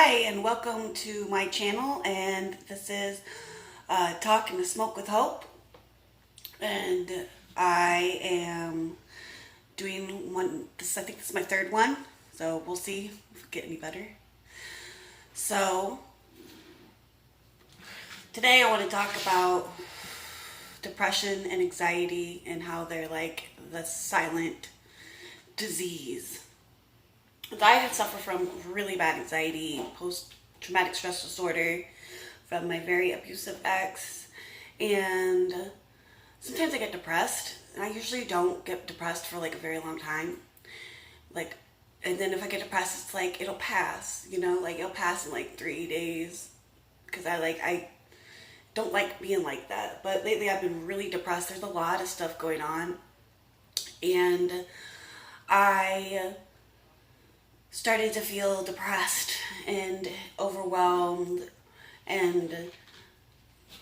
Hi, and welcome to my channel. And this is Talk and Smoke with Hope. And I am doing one. I think this is my third one, so we'll see if we get any better. So today I want to talk about depression and anxiety and how they're like the silent disease. I have suffered from really bad anxiety, post-traumatic stress disorder from my very abusive ex, and sometimes I get depressed, and I usually don't get depressed for like a very long time. And then if I get depressed, it's like it'll pass, like it'll pass in like 3 days, because I don't like being like that. But lately I've been really depressed. There's a lot of stuff going on, and I started to feel depressed and overwhelmed, and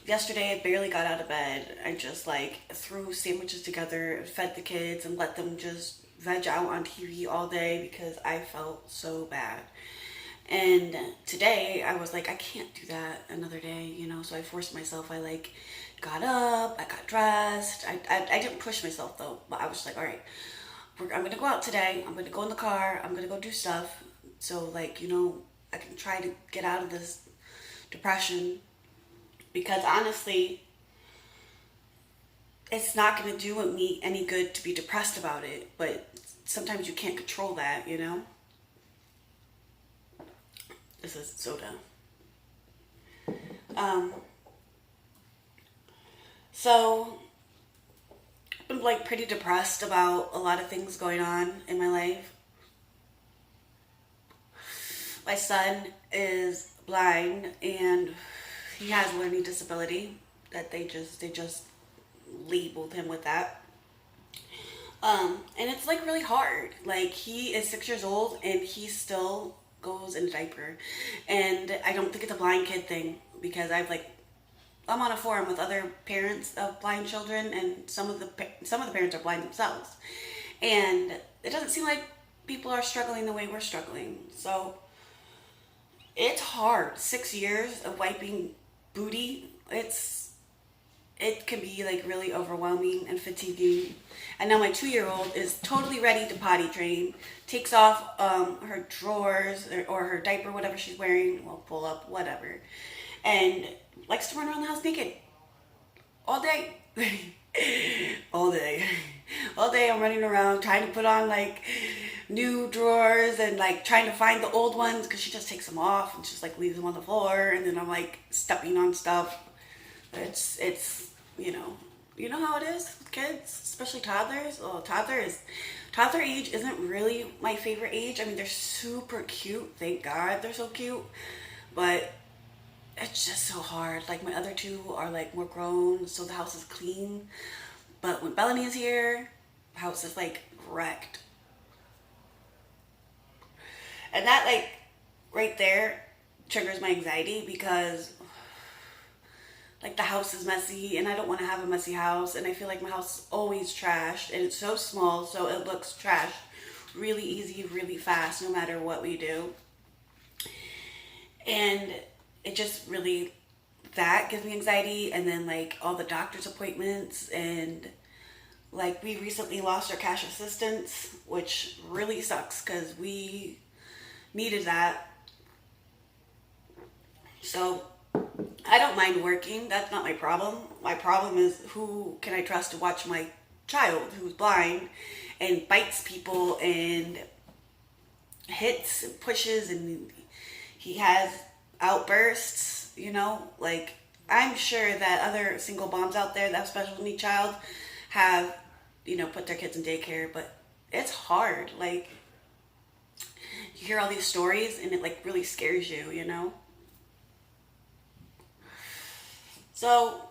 yesterday I barely got out of bed. I just threw sandwiches together, fed the kids, and let them just veg out on TV all day because I felt so bad. And today I was like, I can't do that another day, so I forced myself. I got up, I got dressed. I didn't push myself though, but I was just like, all right, I'm going to go out today. I'm going to go in the car. I'm going to go do stuff. So, I can try to get out of this depression. Because honestly, it's not going to do me any good to be depressed about it. But sometimes you can't control that, This is soda. So I'm pretty depressed about a lot of things going on in my life. My son is blind and he has a learning disability that they just labeled him with that. And it's really hard. He is 6 years old and he still goes in a diaper. And I don't think it's a blind kid thing, because I'm on a forum with other parents of blind children, and some of the parents are blind themselves, and it doesn't seem like people are struggling the way we're struggling. So it's hard. 6 years of wiping booty, it can be really overwhelming and fatiguing. And now my 2-year-old is totally ready to potty train, takes off her drawers or her diaper, whatever she's wearing, well, pull up, whatever, and likes to run around the house naked all day. all day I'm running around trying to put on new drawers and trying to find the old ones, because she just takes them off and just leaves them on the floor, and then I'm stepping on stuff. It's you know how it is with kids, especially toddlers. Toddler age isn't really my favorite age. I mean, they're super cute, thank God they're so cute, but it's just so hard. My other two are more grown, so the house is clean. But when Bellany is here, the house is wrecked. And that right there triggers my anxiety, because the house is messy and I don't want to have a messy house, and I feel like my house is always trashed, and it's so small, so it looks trashed really easy, really fast, no matter what we do. And it just really, that gives me anxiety. And then all the doctor's appointments, and we recently lost our cash assistance, which really sucks because we needed that. So I don't mind working. That's not my problem. My problem is, who can I trust to watch my child who's blind and bites people and hits and pushes, and he has outbursts, I'm sure that other single moms out there that have special need child have, put their kids in daycare, but it's hard. You hear all these stories and it really scares you, So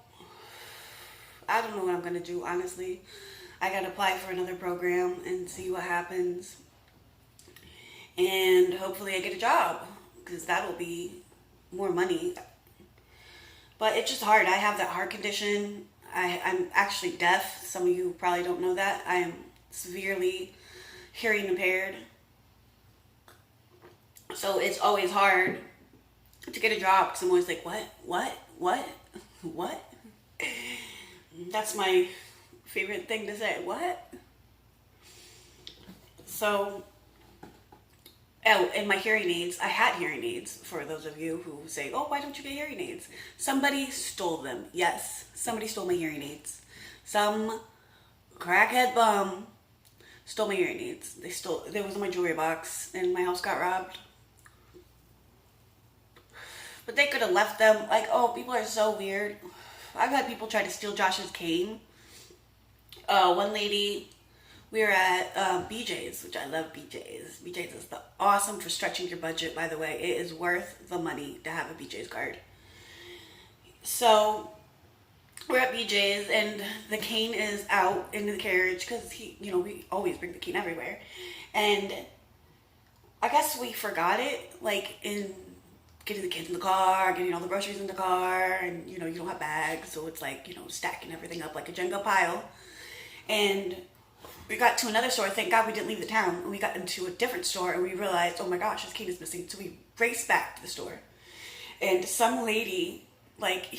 I don't know what I'm going to do, honestly. I got to apply for another program and see what happens. And hopefully I get a job, because that'll be more money. But it's just hard. I have that heart condition. I'm actually deaf. Some of you probably don't know that. I am severely hearing impaired. So it's always hard to get a job because I'm always like, what? That's my favorite thing to say. What? So, oh, and my hearing aids. I had hearing aids, for those of you who say, oh, why don't you get hearing aids? Somebody stole them. Yes, somebody stole my hearing aids. Some crackhead bum stole my hearing aids. They was in my jewelry box and my house got robbed. But they could have left them. Like, oh, people are so weird. I've had people try to steal Josh's cane. One lady, we were at BJ's, which I love BJ's. BJ's is awesome for stretching your budget, by the way. It is worth the money to have a BJ's card. So we're at BJ's and the cane is out in the carriage because we always bring the cane everywhere. And I guess we forgot it, like in getting the kids in the car, getting all the groceries in the car, and you don't have bags, so it's like, stacking everything up like a Jenga pile. And we got to another store. Thank God we didn't leave the town. And we got into a different store and we realized, oh my gosh, this cane is missing. So we raced back to the store. And some lady, like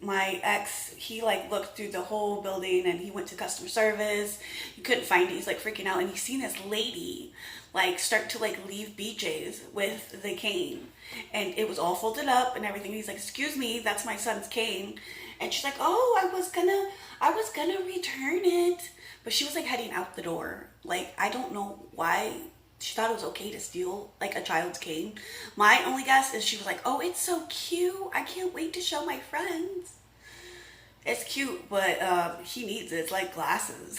my ex, he like looked through the whole building and he went to customer service. He couldn't find it. He's like freaking out. And he's seen this lady like start to like leave BJ's with the cane. And it was all folded up and everything. He's like, excuse me, that's my son's cane. And she's like, oh, I was gonna return it. But she was like heading out the door. Like, I don't know why she thought it was okay to steal like a child's cane. My only guess is she was like, oh, it's so cute. I can't wait to show my friends. It's cute, but he needs it. It's like glasses.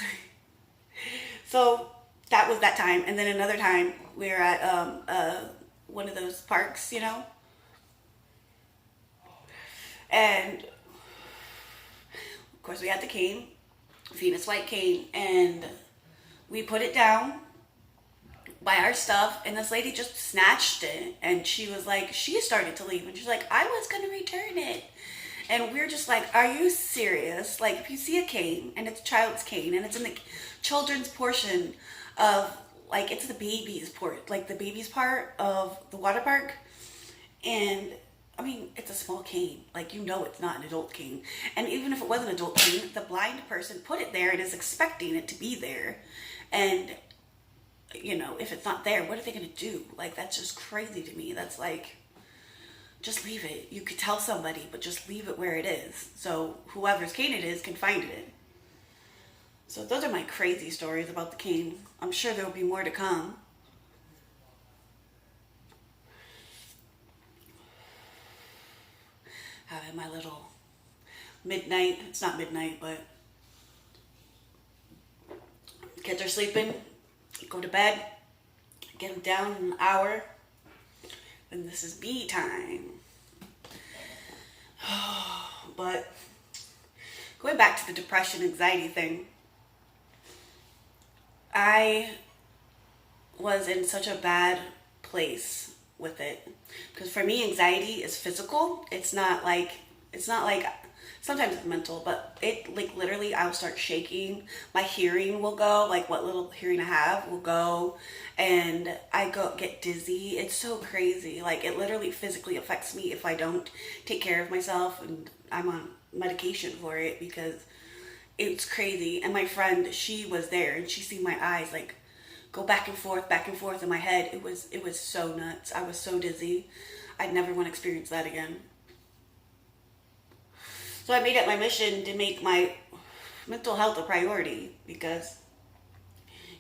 So that was that time. And then another time we were at one of those parks, and of course we had the cane, Venus white cane, and we put it down by our stuff, and this lady just snatched it, and she was like, she started to leave, and she's like, I was gonna return it. And we're just like, are you serious? Like, if you see a cane and it's a child's cane and it's in the children's portion of, like, it's the baby's part of the water park, and I mean, it's a small cane. Like, it's not an adult cane. And even if it was an adult cane, the blind person put it there and is expecting it to be there. And, if it's not there, what are they going to do? Like, that's just crazy to me. That's like, just leave it. You could tell somebody, but just leave it where it is. So whoever's cane it is can find it. So those are my crazy stories about the cane. I'm sure there will be more to come. Having my little midnight. It's not midnight, but kids are sleeping. Go to bed. Get them down in an hour. And this is me time. But going back to the depression, anxiety thing, I was in such a bad place with it, because for me anxiety is physical. It's not like sometimes it's mental, but it like literally I'll start shaking, my hearing will go, like what little hearing I have will go, and I get dizzy. It's so crazy. Like, it literally physically affects me if I don't take care of myself, and I'm on medication for it because it's crazy. And my friend, she was there and she seen my eyes like go back and forth in my head. It was so nuts. I was so dizzy. I'd never want to experience that again. So I made it my mission to make my mental health a priority, because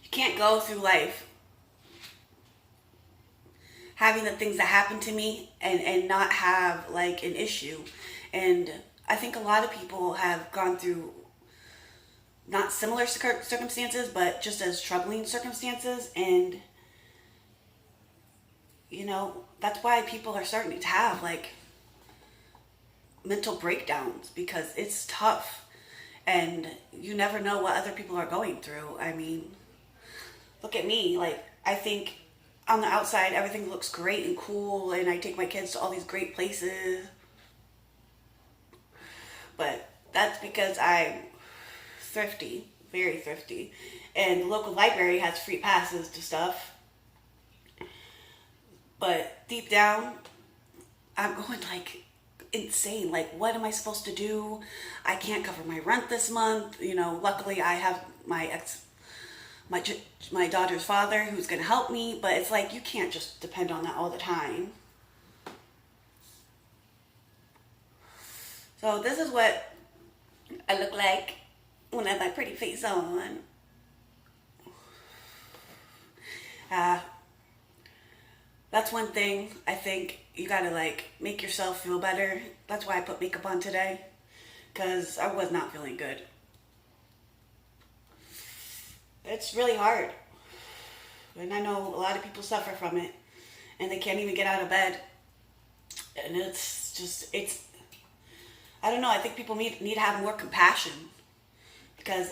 you can't go through life having the things that happen to me and not have like an issue. And I think a lot of people have gone through not similar circumstances, but just as troubling circumstances. And, that's why people are starting to have like mental breakdowns, because it's tough and you never know what other people are going through. I mean, look at me. Like, I think on the outside, everything looks great and cool, and I take my kids to all these great places. But that's because I'm thrifty, very thrifty. And the local library has free passes to stuff. But deep down, I'm going like insane. Like, what am I supposed to do? I can't cover my rent this month. You know, luckily I have my daughter's father who's going to help me, but it's like you can't just depend on that all the time. So this is what I look like when I have my pretty face on. That's one thing I think you gotta like make yourself feel better. That's why I put makeup on today, because I was not feeling good. It's really hard, and I know a lot of people suffer from it, and they can't even get out of bed. And it's I don't know. I think people need to have more compassion, because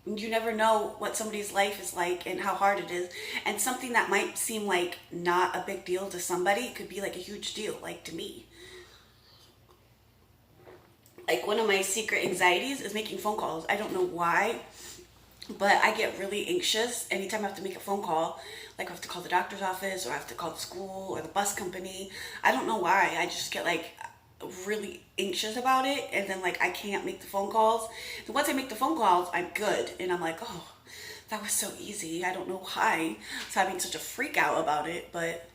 you never know what somebody's life is like and how hard it is. And something that might seem like not a big deal to somebody could be like a huge deal, like to me. Like one of my secret anxieties is making phone calls. I don't know why, but I get really anxious anytime I have to make a phone call. Like I have to call the doctor's office, or I have to call the school or the bus company. I don't know why. I just get like really anxious about it, and then like I can't make the phone calls. And once I make the phone calls, I'm good, and I'm like, oh, that was so easy. I don't know why I was having such a freak out about it, but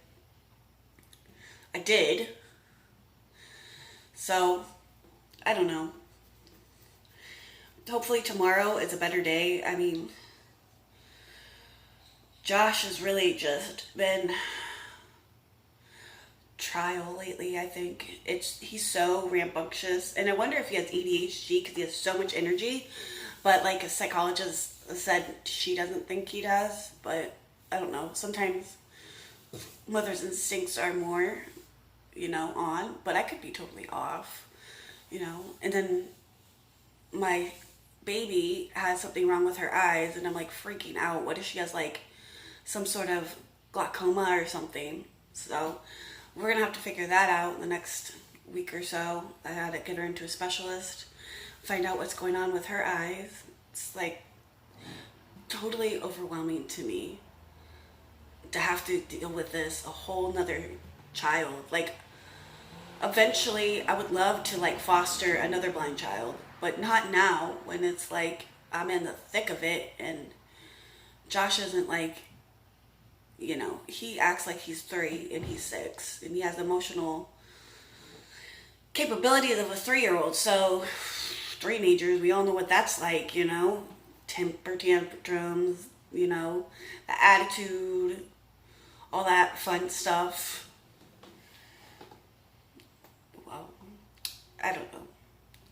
I did. So I don't know. Hopefully tomorrow is a better day. I mean, Josh has really just been trial lately. I think he's so rambunctious, and I wonder if he has ADHD because he has so much energy, but like a psychologist said she doesn't think he does. But I don't know, sometimes mother's instincts are more on, but I could be totally off. And then my baby has something wrong with her eyes, and I'm like freaking out. What if she has like some sort of glaucoma or something? So we're gonna have to figure that out in the next week or so. I gotta get her into a specialist, find out what's going on with her eyes. It's like totally overwhelming to me to have to deal with this, a whole nother child. Like eventually I would love to like foster another blind child, but not now when it's like I'm in the thick of it, and Josh isn't like, he acts like he's 3 and he's 6, and he has emotional capabilities of a 3-year-old. So teenagers, we all know what that's like, temper tantrums, the attitude, all that fun stuff. Well, I don't know.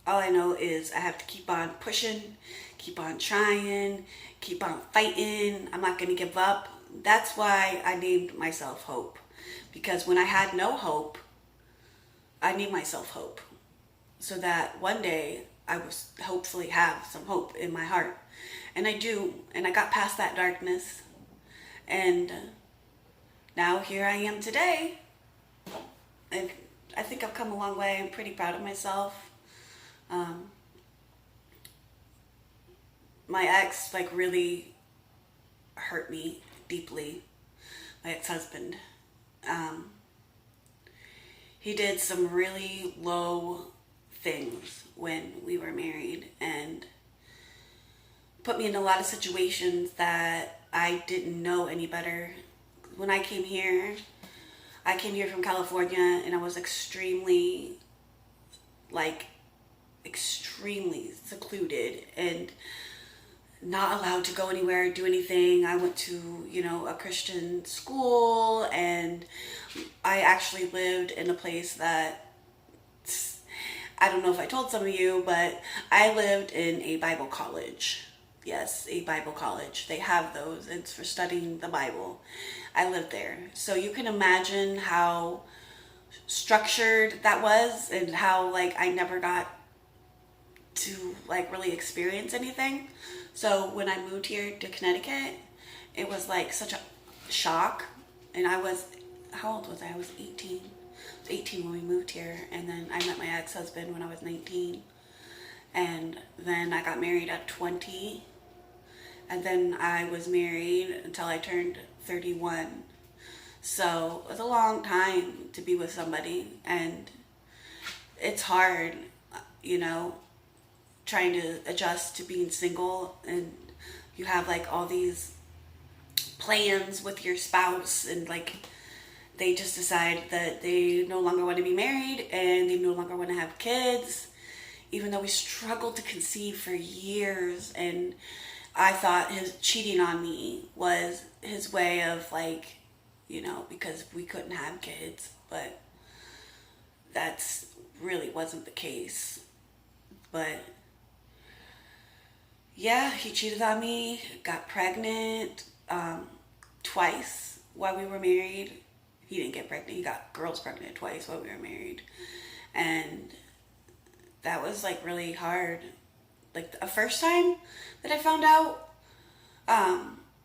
All I know is I have to keep on pushing, keep on trying, keep on fighting. I'm not going to give up. That's why I named myself Hope. Because when I had no hope, I named myself Hope. So that one day I will hopefully have some hope in my heart. And I do. And I got past that darkness. And now here I am today. And I think I've come a long way. I'm pretty proud of myself. My ex really hurt me deeply. My ex-husband. He did some really low things when we were married, and put me in a lot of situations that I didn't know any better. When I came here from California, and I was extremely secluded and not allowed to go anywhere, do anything. I went to, a Christian school, and I actually lived in a place that, I don't know if I told some of you, but I lived in a Bible college. Yes, a Bible college. They have those. It's for studying the Bible. I lived there. So you can imagine how structured that was, and how I never got to really experience anything. So when I moved here to Connecticut, it was such a shock. And how old was I? I was 18. I was 18 when we moved here, and then I met my ex-husband when I was 19. And then I got married at 20. And then I was married until I turned 31. So it's a long time to be with somebody, and it's hard, you know, trying to adjust to being single, and you have like all these plans with your spouse, and like they just decide that they no longer want to be married and they no longer want to have kids, even though we struggled to conceive for years. And I thought his cheating on me was his way of like, you know, because we couldn't have kids, but that's really wasn't the case. But yeah, he cheated on me, got pregnant twice while we were married. He didn't get pregnant, he got girls pregnant twice while we were married. And that was like really hard. Like the first time that I found out,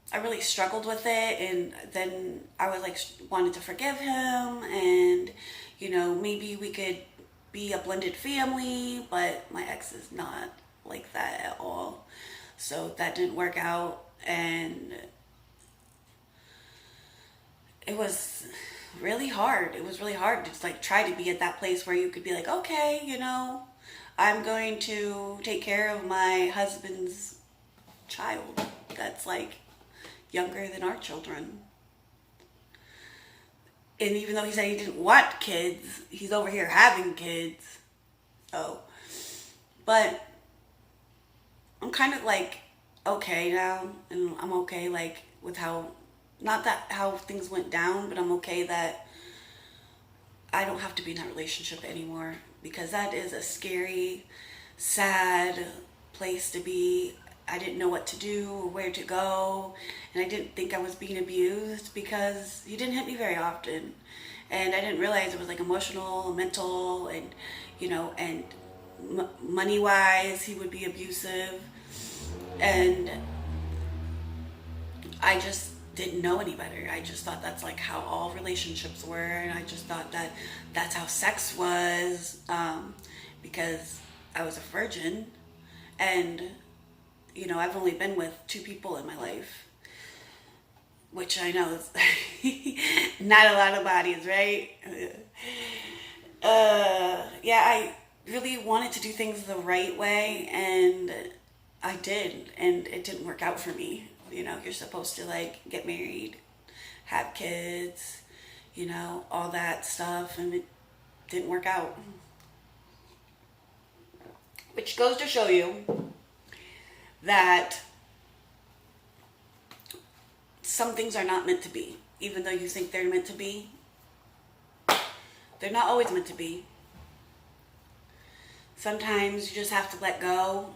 I really struggled with it, and then I was like wanted to forgive him, and you know, maybe we could be a blended family, but my ex is not like that at all. So that didn't work out, and it was really hard. It was really hard to just like try to be at that place where you could be like, okay, you know, I'm going to take care of my husband's child that's like younger than our children. And even though he said he didn't want kids, he's over here having kids. Oh, but I'm kind of like okay now, and I'm okay like with how, not that how things went down, but I'm okay that I don't have to be in that relationship anymore, because that is a scary, sad place to be. I didn't know what to do or where to go, and I didn't think I was being abused because he didn't hit me very often, and I didn't realize it was like emotional, mental, and you know, and money wise he would be abusive, and I just didn't know any better. I just thought that's like how all relationships were, and I just thought that that's how sex was, because I was a virgin, and you know, I've only been with 2 people in my life, which I know is not a lot of bodies, right? Yeah, I really wanted to do things the right way, and I did, and it didn't work out for me. You know, you're supposed to like get married, have kids, you know, all that stuff, and it didn't work out. Which goes to show you that some things are not meant to be. Even though you think they're meant to be, they're not always meant to be. Sometimes you just have to let go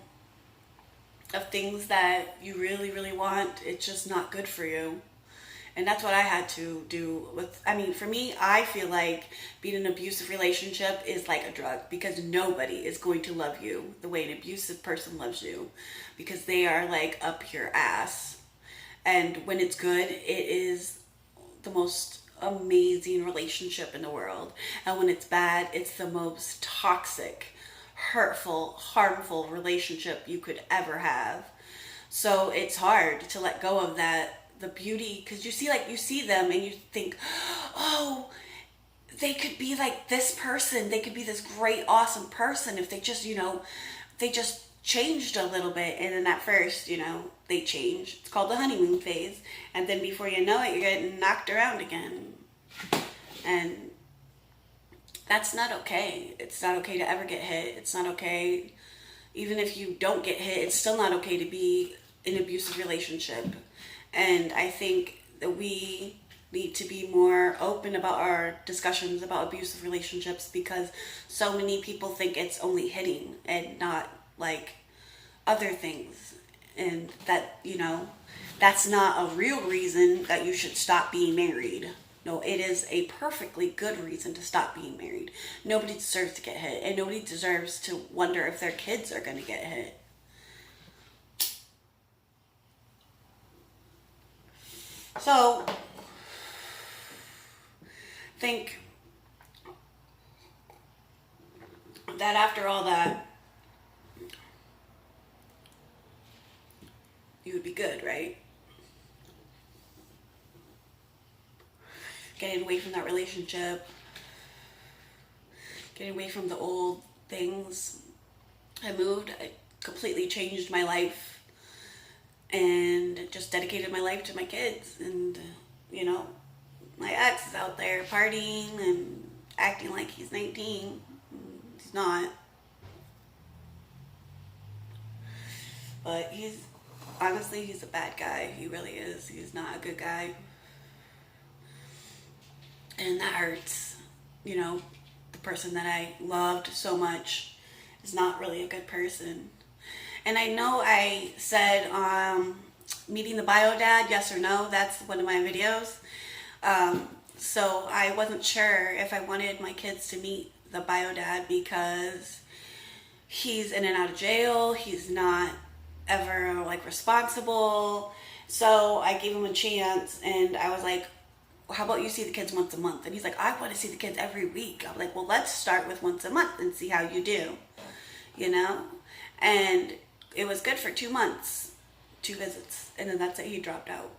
of things that you really, really want. It's just not good for you. And that's what I had to do with, I mean, for me, I feel like being in an abusive relationship is like a drug, because nobody is going to love you the way an abusive person loves you, because they are like up your ass. And when it's good, it is the most amazing relationship in the world. And when it's bad, it's the most toxic, hurtful, harmful relationship you could ever have. So it's hard to let go of that, the beauty, because you see, like, you see them and you think, oh, they could be like this person, they could be this great, awesome person if they just, you know, they just changed a little bit. And then at first, you know, they change. It's called the honeymoon phase, and then before you know it, you're getting knocked around again. And that's not okay. It's not okay to ever get hit. It's not okay, even if you don't get hit, it's still not okay to be in an abusive relationship. And I think that we need to be more open about our discussions about abusive relationships, because so many people think it's only hitting and not like other things. And that, you know, that's not a real reason that you should stop being married. No, it is a perfectly good reason to stop being married. Nobody deserves to get hit, and nobody deserves to wonder if their kids are going to get hit. So, think that after all that, you would be good, right? getting away from that relationship, getting away from the old things. I moved, I completely changed my life and just dedicated my life to my kids. And, you know, my ex is out there partying and acting like he's 19. He's not. But honestly, he's a bad guy. He really is. He's not a good guy. And that hurts. You know, the person that I loved so much is not really a good person. And I know I said meeting the bio dad, yes or no. That's one of my videos. So I wasn't sure if I wanted my kids to meet the bio dad because he's in and out of jail. He's not ever like responsible. So I gave him a chance and I was like, how about you see the kids once a month? And he's like, I want to see the kids every week. I'm like, well, let's start with once a month and see how you do, you know? And it was good for 2 months, 2 visits. And then that's it, he dropped out.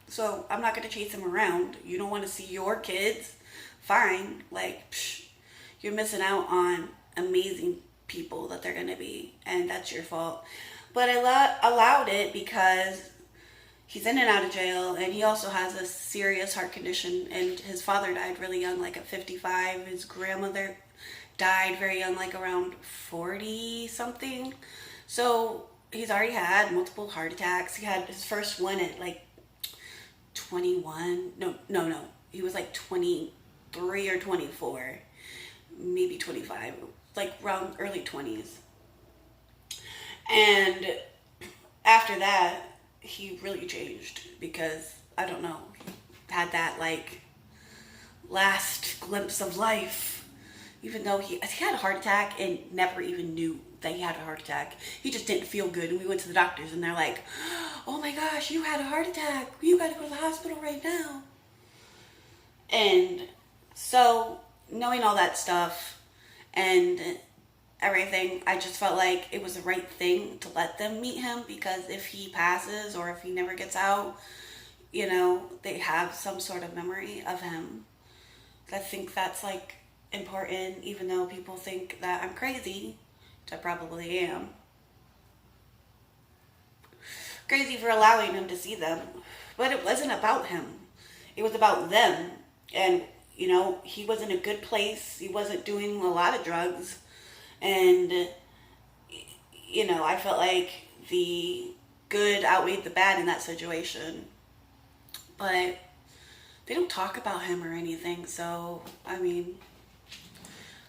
So I'm not going to chase him around. You don't want to see your kids? Fine. Like, you're missing out on amazing people that they're going to be. And that's your fault. But I allowed it because he's in and out of jail, and he also has a serious heart condition, and his father died really young, like at 55. His grandmother died very young, like around 40 something. So he's already had multiple heart attacks. He had his first one at like 21. No. He was like 23 or 24, maybe 25, like around early 20s. And after that, he really changed because, I don't know, he had that like last glimpse of life. Even though he had a heart attack and never even knew that he had a heart attack. He just didn't feel good, and we went to the doctors and they're like, oh my gosh, you had a heart attack. You gotta go to the hospital right now. And so knowing all that stuff and everything, I just felt like it was the right thing to let them meet him, because if he passes or if he never gets out, you know, they have some sort of memory of him. I think that's like important, even though people think that I'm crazy, which I probably am. Crazy for allowing him to see them. But it wasn't about him. It was about them. And, you know, he was in a good place. He wasn't doing a lot of drugs. And, you know, I felt like the good outweighed the bad in that situation. But they don't talk about him or anything. So, I mean,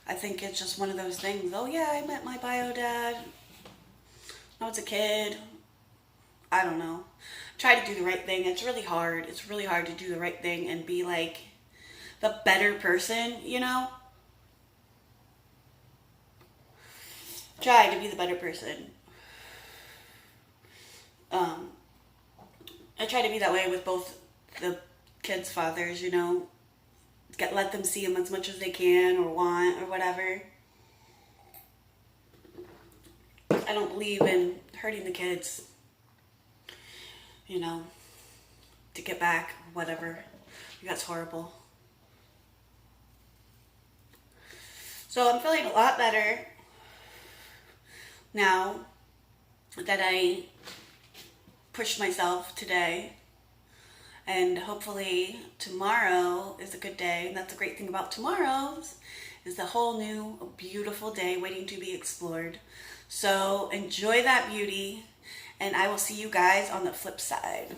I think it's just one of those things. Oh, yeah, I met my bio dad. I was a kid. I don't know. Try to do the right thing. It's really hard. It's really hard to do the right thing and be like the better person, you know? Try to be the better person. I try to be that way with both the kids' fathers, you know. Let them see him as much as they can or want or whatever. I don't believe in hurting the kids, you know, to get back, whatever. That's horrible. So I'm feeling a lot better now that I pushed myself today. And hopefully tomorrow is a good day. And that's the great thing about tomorrow's is a whole new beautiful day waiting to be explored. So enjoy that beauty, and I will see you guys on the flip side.